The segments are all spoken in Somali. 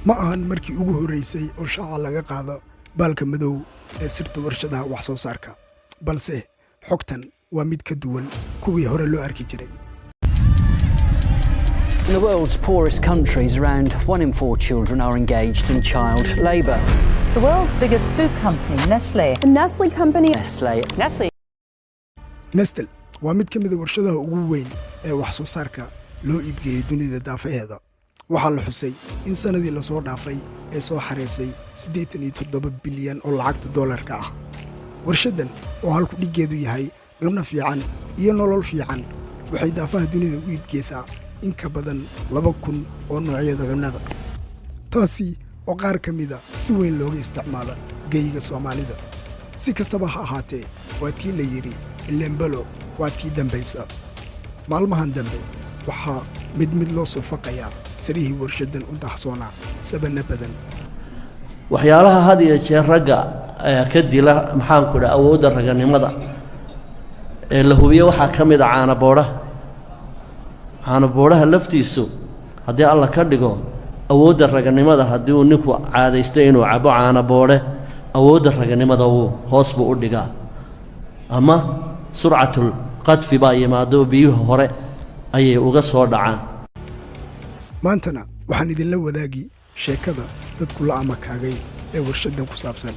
ma ahan markii ugu horreysay oo shaaca laga qaado baalka madow ee sirta warshadaha wax soo saarka, balse xogtan waa mid ka duwan kuwii hore loo arki jiray. In the world's poorest countries, around 1 in 4 children are engaged in child labour. The world's biggest food company, Nestle. The Nestle company. Nestle waa mid ka mid ah warshadaha ugu weyn ee wax soo saarka loo iibgeeyay dunida daafaheeda. waxaa la xusay in sanadii la soo dhaafay ee soo xareysay 87 bilyan oo lacagta dollarka ah. warshadan oo halku dhigeedu yahay cunno fiican iyo nolol fiican waxay daafaha dunida u iibgeysaa in ka badan 2,000 oo noocyada cunnada, taasi oo qaar ka mida si weyn looga isticmaala geeyiga Soomaalida. si kastaba ha ahaatee waa tii la yiri ilembalo waa tii dambaysa. maalmahan dambe waxaa mid loo soo faqayaa sirihii warshadan u dahsoonaa sabana badan. waxyaalaha had iyo jeer ragga ka dila maxaan ku dhahay awoodda raganimada ee la hubiyo waxaa ka mid ah caano booraha laftiisu haddii alla ka dhigo awoodda raganimada haddii uu ninku caadaysto inuu cabo caano boore awoodda raganimada uu hoos buu u dhigaa, ama surcatul qadfi baa yimaado biyuhu hore ayay uga soo dhacaan. maantana waxaan idinla wadaagi sheekada dadku la amakaagay ee warshadan ku saabsan.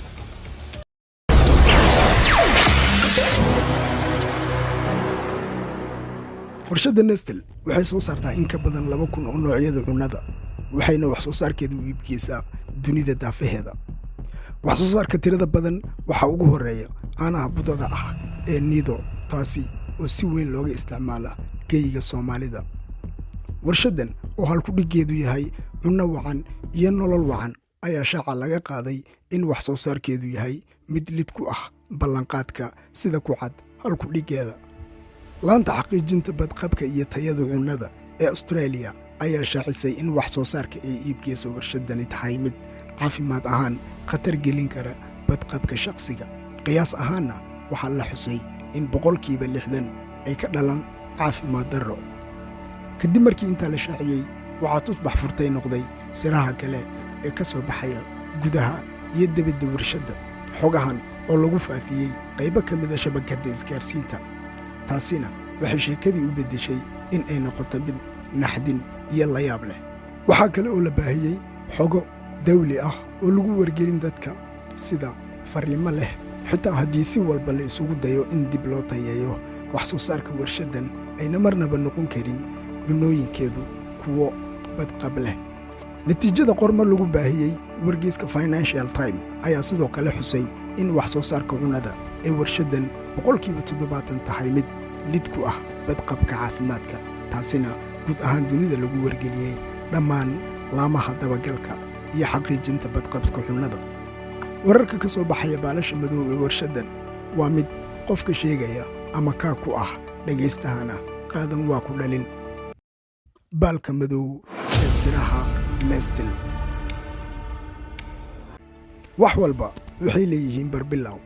warshada Nestle waxay soo saartaa in ka badan 2,000 oo noocyada cunnada, waxayna wax soo saarkeedu u iibgeysaa dunida daafaheeda. wax soo saarka tirada badan waxa ugu horeeya caanaha budada ah ee Nido, taasi oo si weyn looga isticmaala geeyiga Soomaalida. warshadan oo halku dhigeedu yahay cunno wacan iyo nolol wacan ayaa shaaca laga qaaday in wax soo saarkeedu yahay mid lid ku ah ballanqaadka sida ku cad halku dhigeeda. laanta xaqiijinta badqabka iyo tayada cunnada ee Australia ayaa shaacisay in wax soo saarka ay iibgeyso warshadani tahay mid caafimaad ahaan khatar gelin kara badqabka shakhsiga. qiyaas ahaanna waxaa la xusay in 60% ay ka dhalan caafimaad darro. kadib markii intaa la shaaciyey waxaa tusbax furtay noqday siraha kale ee ka soo baxaya gudaha iyo dibadda warshadda, xogahan oo lagu faafiyey qaybo ka mid ah shabakadda isgaarsiinta. taasina waxay sheekadii u beddeshay in ay noqoto mid naxdin iyo la yaab leh. waxaa kale oo la baahiyey xogo dawli ah oo lagu wargelin dadka sida fariimo leh xitaa haddii si walba la isugu dayo in dib loo tayeeyo wax soo saarka warshadan ayna marnaba noqon karin cunnooyinkeedu kuwo badqab leh. natiijada qormo lagu baahiyey wargeyska Financial Times ayaa sidoo kale xusay in wax soo saarka cunnada ee warshadan 70% tahay mid lid ku ah badqabka caafimaadka, taasina guud ahaan dunida lagu wargeliyey dhammaan laamaha dabagalka iyo xaqiijinta badqabka cunnada. wararka ka soo baxaya baalasha madow ee warshadan waa mid qofka sheegaya ama kaa ku ah dhageystahana qaadan waa ku dhalin. baalka madow ee siraha Nestle. wax walba waxay leeyihiin barbilow.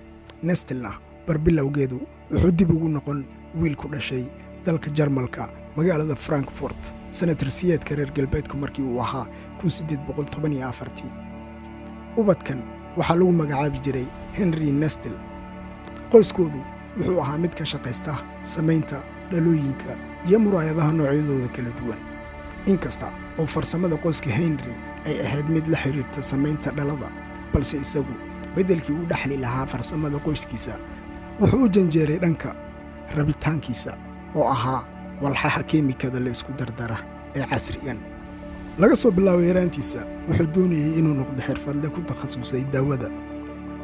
Nestle barbilowgeedu wuxuu dib ugu noqon wiil ku dhashay dalka Jarmalka magaalada Frankfurt sanatar siyeedka reer galbeedku markii uu ahaa 1814. ubadkan waxaa lagu magacaabi jiray Henry Nestle. qoyskoodu wuxuu ahaa mid ka shaqaysta samaynta dhalooyinka iyo muraayadaha noocyadooda kala duwan. inkasta oo farsamada qoyska Henry ay ahayd mid la xiriirta samaynta dhalada, balse isagu beddelkii uu dhaxli lahaa farsamada qoyskiisa wuxuu u janjeeray dhanka rabitaankiisa oo ahaa walxaha kiimikada la isku dardara ee casrigan. laga soo bilaabay yaraantiisa wuxuu doonayay inuu noqdo xirfadle ku takhasusay daawada.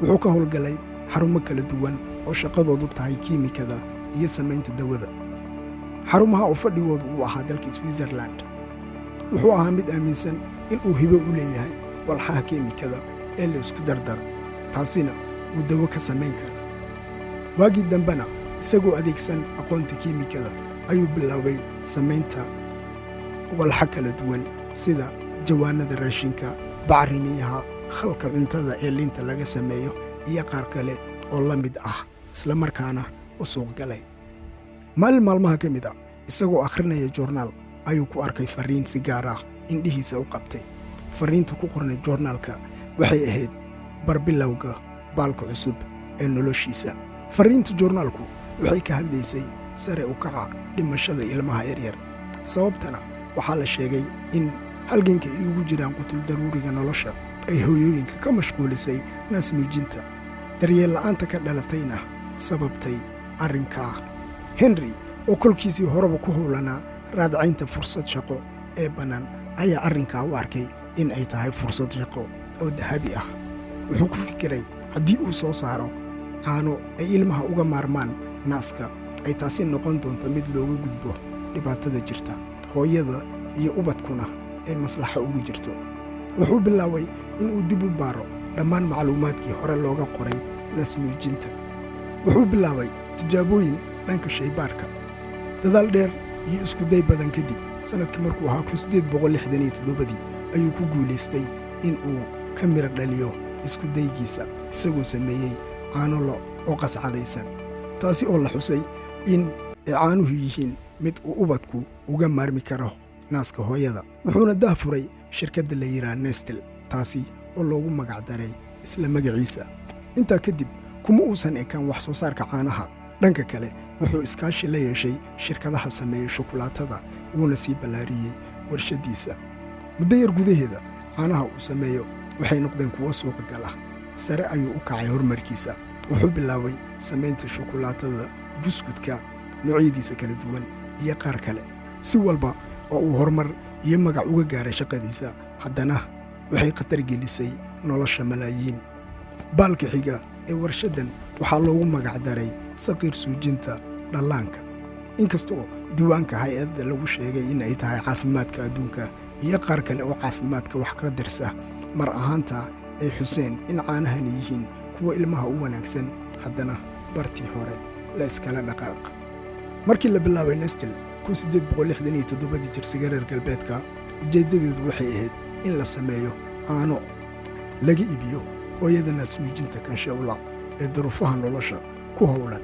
wuxuu ka howlgalay xarumo kala duwan oo shaqadoodu tahay kiimikada iyo samaynta dawada. xarumaha oo fadhigoodu uu ahaa dalka Switzerland. wuxuu ahaa mid aaminsan in uu hibo u leeyahay walxaha kiimikada ee la isku dardara, taasina uu dawo ka samayn kara. waagii dambena isagoo adeegsan aqoonta kiimikada ayuu bilaabay samaynta walxa kala duwan sida jawaanada raashinka, bacrimiyaha, khalka cuntada ee liinta laga sameeyo iyo qaar kale oo la mid ah, isla markaana u suuq galay. maalin maalmaha ka mid ah isagoo akhrinaya joornaal ayuu ku arkay fariin si gaar ah indhihiisa u qabtay. fariinta ku qornay joornaalka waxay ahayd barbilowga baalka cusub ee noloshiisa. fariinta joornaalku waxay ka hadlaysay sare u kaca dhimashada ilmaha yaryar. sababtana waxaa la sheegay in halganka ay ugu jiraan qutul daruuriga nolosha ay hooyooyinka ka mashquulisay naas nuujinta, daryeel la'aanta ka dhalatayna sababtay arrinkaa. henry oo kolkiisii horeba ku howlanaa raadcaynta fursad shaqo ee bannaan ayaa arrinkaa u arkay in ay tahay fursad shaqo oo dahabi ah. wuxuu ku fikiray haddii uu soo saaro caano ay ilmaha uga maarmaan naaska, ay taasi noqon doonto mid looga gudbo dhibaatada jirta, hooyada iyo ubadkuna ay maslaxa ugu jirto. wuxuu bilaabay inuu dib u baaro dhammaan macluumaadkii hore looga qoray naas nuujinta. wuxuu bilaabay tijaabooyin dhanka shaybaarka. dadaal dheer iyo iskuday badan kadib, sannadkii markuu ahaa 1867 ayuu ku guulaystay in uu ka miro dhaliyo iskudaygiisa, isagoo sameeyey caano lo oo qascadaysan, taasi oo la xusay in ay caanuhu yihiin mid uu ubadku uga maarmi karo naaska hooyada. wuxuuna daahfuray shirkadda la yidhaha Nestle, taasi oo loogu magacdaray isla magaciisa. intaa kadib kuma uusan ekaan wax soo saarka caanaha. dhanka kale wuxuu iskaashi la yeeshay shirkadaha sameeya shukulaatada, wuuna sii ballaariyey warshaddiisa. muddo yar gudaheeda caanaha uu sameeyo waxay noqdeen kuwo suuqa gala. sare ayuu u kacay horumarkiisa. wuxuu bilaabay samaynta shukulaatada, buskudka noocyadiisa kala duwan iyo qaar kale. si walba oo uu horumar iyo magac uga gaaray shaqadiisa, haddana waxay khatar gelisay nolosha malaayiin. baalka xiga ee warshaddan waxaa loogu magacdaray saqiir suujinta dhallaanka. inkastoo diiwaanka hay-adda lagu sheegay in ay tahay caafimaadka adduunka iyo qaar kale oo caafimaadka wax ka dirsa, mar ahaanta ay xuseen in caanahani yihiin kuwa ilmaha u wanaagsan, haddana bartii hore la iskala dhaqaaq. markii la bilaabay Nestle 1867 tirsiga reer galbeedka, ujeeddadeedu waxay ahayd in la sameeyo caano laga iibiyo hooyada naas nuujinta kanshawla ee duruufaha nolosha ku howlan.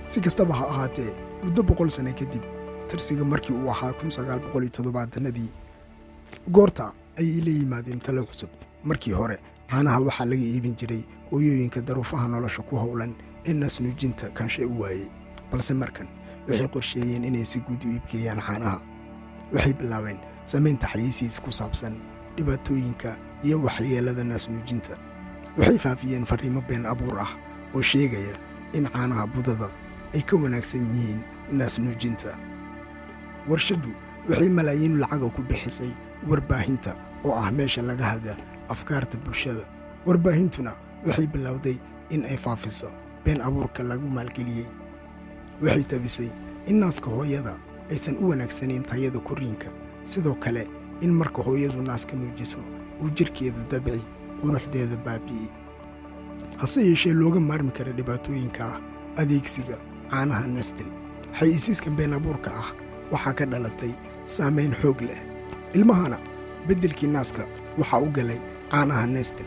si kastaba ha ahaatee, muddo 100 sano kadib, tirsiga markii uu ahaa 1970 goorta ayay la yimaadeen talo cusub. markii hore caanaha waxaa laga iibin jiray hooyooyinka daruufaha nolosha ku howlan ee naas nuujinta kanshe u waayey, balse markan waxay qorsheeyeen inay si guud u iibgeeyaan caanaha. waxay bilaabeen samaynta xayeysiis ku saabsan dhibaatooyinka iyo waxyeelada naas nuujinta. waxay faafiyeen fariimo been abuur ah oo sheegaya in caanaha budada ay ka wanaagsan yihiin naas nuujinta. warshaddu waxay malaayiin lacaga ku bixisay warbaahinta oo ah meesha laga haga afkaarta bulshada. warbaahintuna waxay bilowday in ay faafiso been abuurka lagu maalgeliyey. waxay tabisay in naaska hooyada aysan u wanaagsanayn tayada korriinka, sidoo kale in marka hooyadu naaska nuujiso uu jirkeedu dabci quruxdeeda baabi'i. hase yeeshee looga maarmi kara dhibaatooyinka ah adeegsiga caanaha Nestle. xayeysiiskan been abuurka ah waxaa ka dhalatay saamayn xoog leh. ilmahana beddelkii naaska waxaa u galay caanaha Nestle.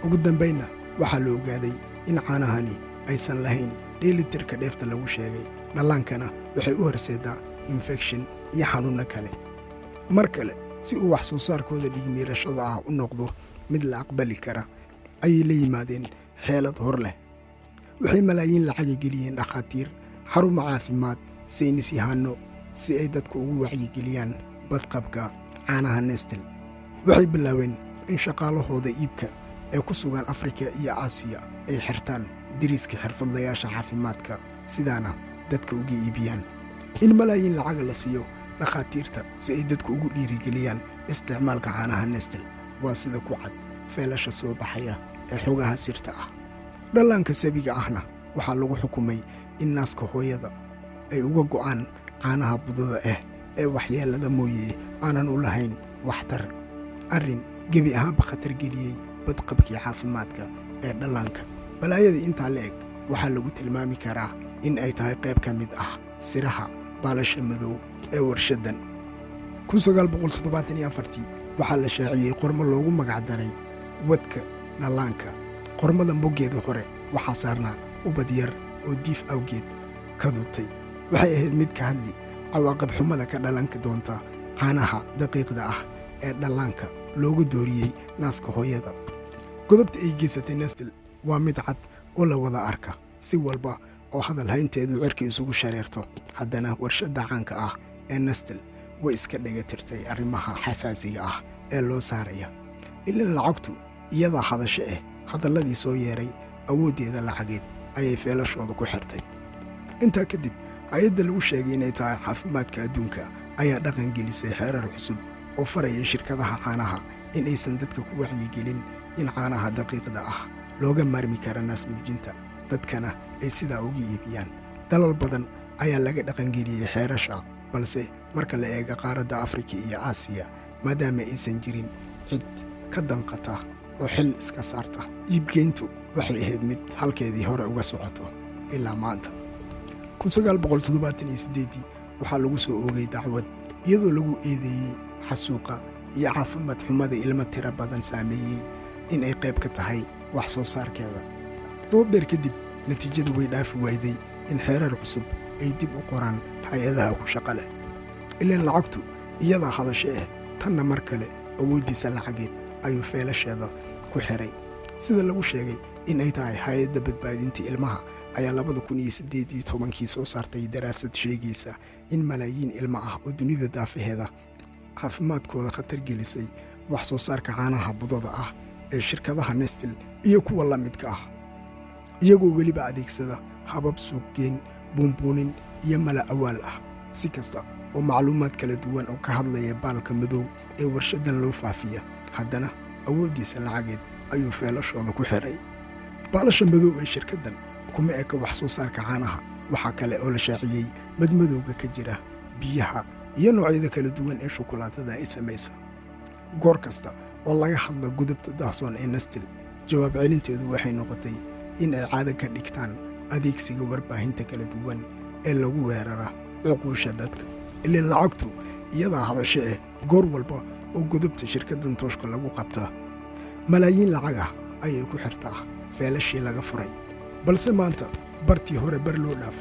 ugu dambaynna waxaa la ogaaday in caanahani aysan lahayn dheelitirka dheefta lagu sheegay. dhallaankana waxay u horseedaa infekshin iyo xanuunno kale. mar kale, si uu wax soo saarkooda dhigmiirashada ah u noqdo mid la aqbali kara, ayay la yimaadeen xeelad hor leh. waxay malaayiin lacaga geliyeen dhakhaatiir, xarumo caafimaad, saynis yahanno si ay dadku ugu wacyigeliyaan badqabka caanaha Nestle. waxay bilaabeen in shaqaalahooda iibka ee ku sugan Afrika iyo Aasiya ay xirtaan diriiska xirfadlayaasha caafimaadka, sidaana dadka uga iibiyaan. in malaayiin lacaga la siiyo dhakhaatiirta si ay dadku ugu dhiirigeliyaan isticmaalka caanaha Nestle waa sida ku cad feelasha soo baxaya ee xogaha sirta ah. dhallaanka sabiga ahna waxaa lagu xukumay in naaska hooyada ay uga go'aan caanaha budada ah ee waxyeelada mooye aanan u lahayn waxtar, arrin gebi ahaanba khatar geliyey badqabkii caafimaadka ee dhallaanka. balaayada intaa la eg waxaa lagu tilmaami karaa in ay tahay qayb ka mid ah siraha baalasha madow ee warshaddan. 1974 waxaa la shaaciyey qormo loogu magacdaray wadka dhallaanka. qormadan boggeeda hore waxaa saarnaa ubad yar oo diif awgeed ka dutay. waxay ahayd mid ka hadli cawaaqib xumada ka dhalanka doonta caanaha daqiiqda ah ee dhallaanka loogu dooriyey naaska hooyada. godobta ay geysatay Nestle waa mid cad oo la wada arka si walba oo hadal haynteedu cirka isugu shareerto. haddana warshadda caanka ah ee Nestle way iska dhegatirtay arrimaha xasaasiga ah ee loo saaraya. ilaa lacagtu iyada hadasho hadalladii soo yeeray awooddeeda lacageed ayay feelashooda ku xirtay. intaa kadib hay'adda lagu sheegay inay tahay caafimaadka adduunka ayaa dhaqan gelisay xeerar cusub oo faraya shirkadaha caanaha in aysan dadka ku wacyigelin in caanaha daqiiqda ah looga maarmi kara naas nuujinta, dadkana ay sidaa uga iibiyaan. dalal badan ayaa laga dhaqangeliyey xeerasha, balse marka la eego qaaradda Afrika iyo Aasiya, maadaama aysan jirin cid ka danqata oo xil iska saarta, iibgeyntu waxay ahayd mid halkeedii hore uga socoto ilaa maanta. 1978 waxaa lagu soo oogay dacwad iyadoo lagu eedeeyey xasuuqa iyo caafimaad xumada ilmo tiro badan saameeyey in ay qayb ka tahay wax soo saarkeeda. dood dheer kadib natiijadu way dhaafi wayday in xeerar cusub ay dib u qoraan hay-adaha ku shaqo leh. ilaan lacagtu iyadaa hadasho tanna mar kale awooddiisa lacageed ayuu feelasheeda ku xiray. sida lagu sheegay in ay tahay hay-adda badbaadinta ilmaha ayaa 2018 soo saartay daraasad sheegaysa in malaayiin ilmo ah oo dunida daafaheeda caafimaadkooda khatar gelisay wax soo saarka caanaha budada ah ee shirkadaha Nestle iyo kuwa la midka ah, iyagoo weliba adeegsada habab suuqgeyn, buunbuunin iyo mala awaal ah. si kasta oo macluumaad kala duwan oo ka hadlaya baalka madow ee warshadan loo faafiya, haddana awooddiisa lacageed ayuu feelashooda ku xiray. baalasha madow ee shirkaddan kuma eka wax soo saarka caanaha, waxaa kale oo la shaaciyey madmadowga ka jira biyaha iyo noocyada kala duwan ee shukulaatada ay samaysa. goor kasta oo laga hadla gudubta daahsoon ee Nestle, jawaab celinteedu waxay noqotay in ay caado ka dhigtaan adeegsiga warbaahinta kala duwan ee lagu weerara cuquusha dadka. ilaan lacagtu iyadaa hadasho goor walba oo gudubta shirkaddan tooshka lagu qabta. malaayiin lacag ah ayay ku xirtaa feelashii laga furay, balse maanta bartii hore bar loo dhaaf.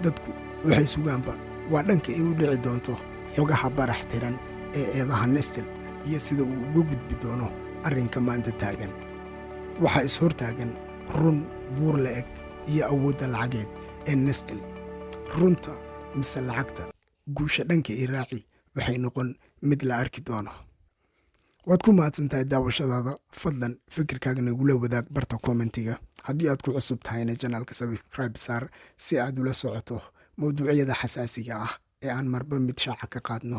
dadku waxay sugaanba waa dhanka ay u dhici doonto xogaha barax tiran ee eedaha Nestle iyo sida uu uga gudbi doono arrinka maanta taagan. waxaa ishortaagan run buur la eg iyo awoodda lacageed ee Nestle. runta mise lacagta, guusha dhanka i raaci waxay noqon mid la arki doono. waad ku mahadsantahay daawashadaada. fadlan fikirkaaga nagula wadaag barta kommentiga. haddii aad ku cusub tahayna janaalka subscribe saar si aad ula socoto mawduucyada xasaasiga ah ee aan marba mid shaaca ka qaadno.